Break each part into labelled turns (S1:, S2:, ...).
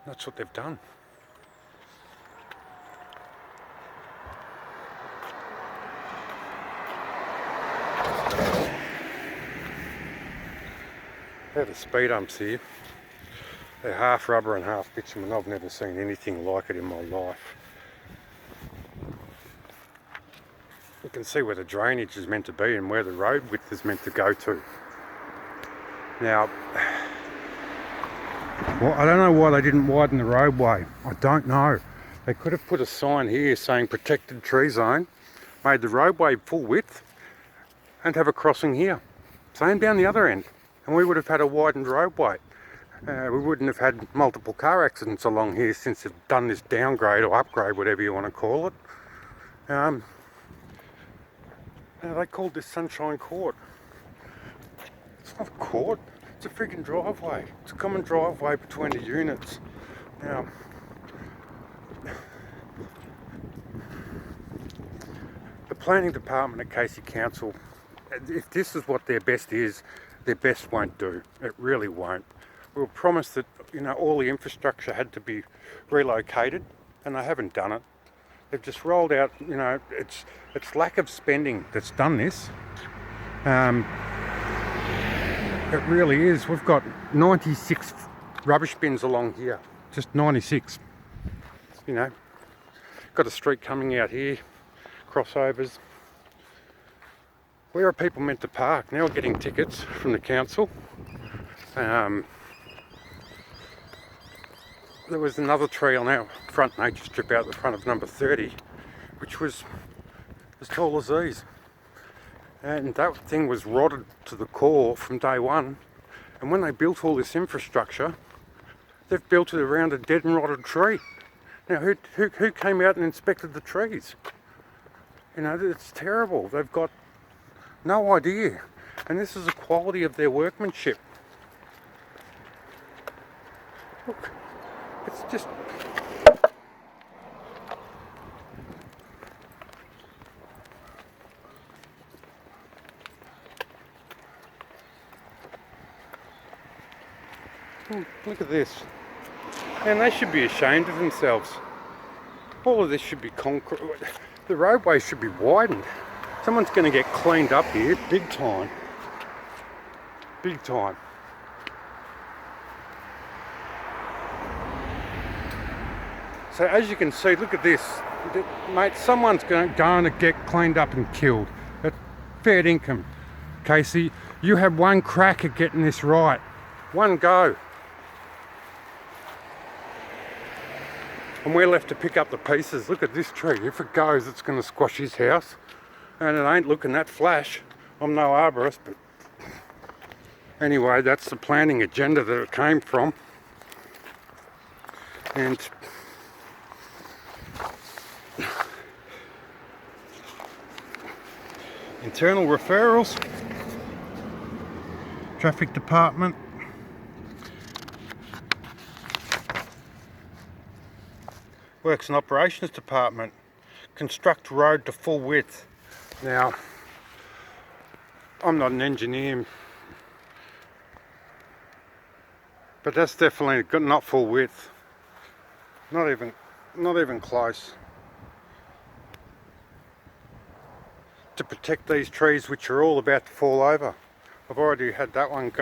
S1: That's what they've done. They're the speed humps here. They're half rubber and half bitumen. I've never seen anything like it in my life. You can see where the drainage is meant to be and where the road width is meant to go to. Now, well, I don't know why they didn't widen the roadway. I don't know. They could have put a sign here saying protected tree zone, made the roadway full width, and have a crossing here. Same down the other end. And we would have had a widened roadway. We wouldn't have had multiple car accidents along here since they've done this downgrade or upgrade, whatever you want to call it. They called this Sunshine Court. It's not a court, it's a freaking driveway. It's a common driveway between the units. Now, the planning department at Casey Council, if this is what their best is, their best won't do. It really won't. We were promised that, all the infrastructure had to be relocated, and they haven't done it. They've just rolled out, it's lack of spending that's done this. It really is. We've got 96 rubbish bins along here, just 96. Got a street coming out here, crossovers. Where are people meant to park? Now we're getting tickets from the council. There was another tree on our front nature strip out the front of number 30, which was as tall as these. And that thing was rotted to the core from day one. And when they built all this infrastructure, they've built it around a dead and rotted tree. Now, who came out and inspected the trees? It's terrible. They've got no idea. And this is the quality of their workmanship. Look. It's just... Look at this. And they should be ashamed of themselves. All of this should be concrete. The roadway should be widened. Someone's going to get cleaned up here, big time. Big time. So as you can see, look at this. Mate, someone's going to get cleaned up and killed. At fair income. Casey, you had one crack at getting this right. One go. And we're left to pick up the pieces. Look at this tree. If it goes, it's going to squash his house. And it ain't looking that flash. I'm no arborist, but anyway, that's the planning agenda that it came from. And internal referrals, traffic department, works and operations department, construct road to full width. Now, I'm not an engineer, but that's definitely not full width. Not even close. To protect these trees which are all about to fall over. I've already had that one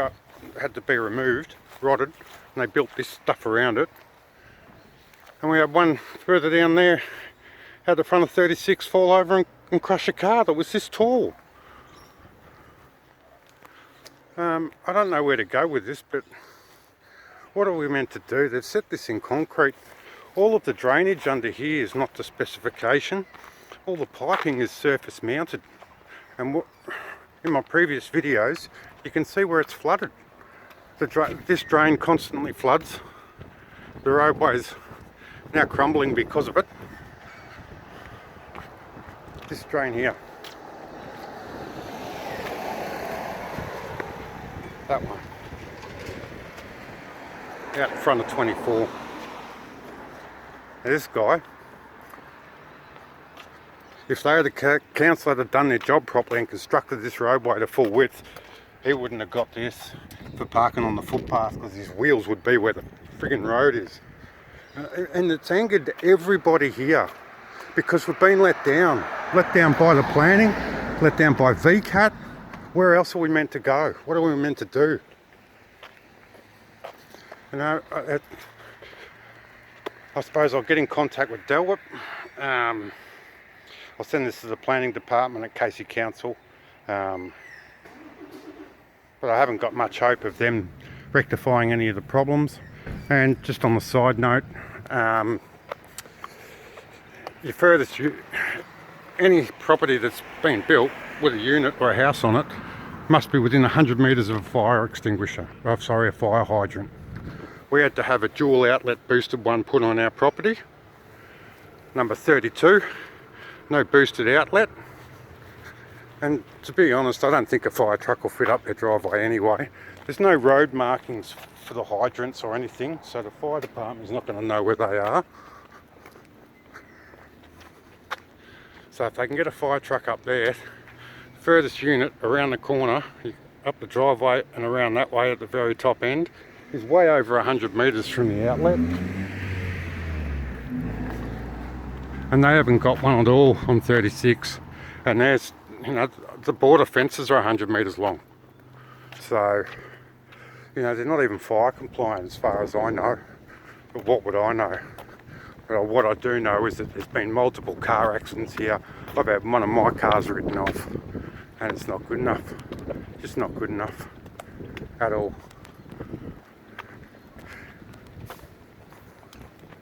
S1: had to be removed, rotted, and they built this stuff around it. And we had one further down there, had the front of 36 fall over and crush a car that was this tall. I don't know where to go with this, but what are we meant to do? They've set this in concrete. All of the drainage under here is not to specification. All the piping is surface mounted, and in my previous videos you can see where it's flooded. This drain constantly floods. The roadway's now crumbling because of it. This drain here, that one, out in front of 24. Now this guy, if they, the council, had done their job properly and constructed this roadway to full width, he wouldn't have got this for parking on the footpath, because his wheels would be where the friggin' road is. And it's angered everybody here because we've been let down by the planning, let down by VCAT. Where else are we meant to go? What are we meant to do? You know, I suppose I'll get in contact with Delwip. I'll send this to the planning department at Casey Council. But I haven't got much hope of them rectifying any of the problems. And just on the side note, any property that's been built with a unit or a house on it must be within 100 metres of a fire extinguisher. A fire hydrant. We had to have a dual outlet boosted one put on our property. Number 32, no boosted outlet. And to be honest, I don't think a fire truck will fit up their driveway anyway. There's no road markings for the hydrants or anything, so the fire department is not going to know where they are. So if they can get a fire truck up there, the furthest unit around the corner, up the driveway and around that way at the very top end, is way over 100 metres from the outlet. And they haven't got one at all on 36. And there's, you know, the border fences are 100 metres long. So, you know, they're not even fire compliant as far as I know. But what would I know? Well, what I do know is that there's been multiple car accidents here. I've had one of my cars written off, and it's not good enough. Just not good enough at all.